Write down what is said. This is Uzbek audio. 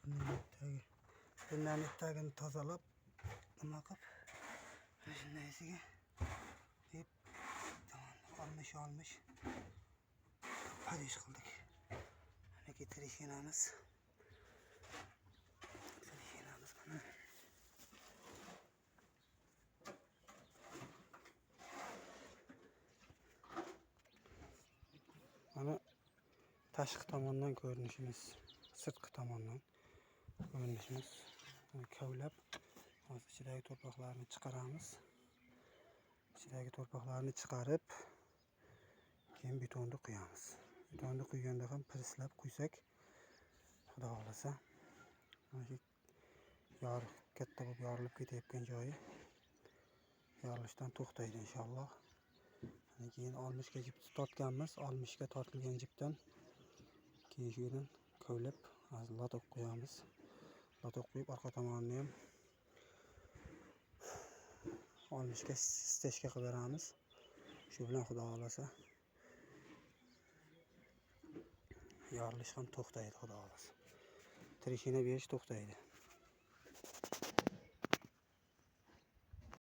bundan tagini tozalab nima qilib shundaysiga deb olmish padish qildik. Mana treshinamiz mana. Mana tashqi tomondan ko'rinishimiz, sirtqi tomondan ko'rinishimiz. Kavlab hozir ichidagi torpaqlarni chiqaramiz. İçidagi torpaqlarni chiqarib, keyin betonni quyamiz. Betonni quyganda ham prislab quysak, xudo xolasa, mana katta bo'lib yorilib ketayotgan joyi yorilishdan to'xtaydi inshaalloh. Keyin olmishga jip tortganmiz. Olmishga tortilgan jipdan keyin shundan kavlab lotok qo'yamiz. Lotok qo'yib orqa tomonini ham olmishga stechka qilib beramiz. Shu bilan xudo xolasa yorilish ham to'xtaydi, xudo xolasa. Treshina berish to'xtaydi.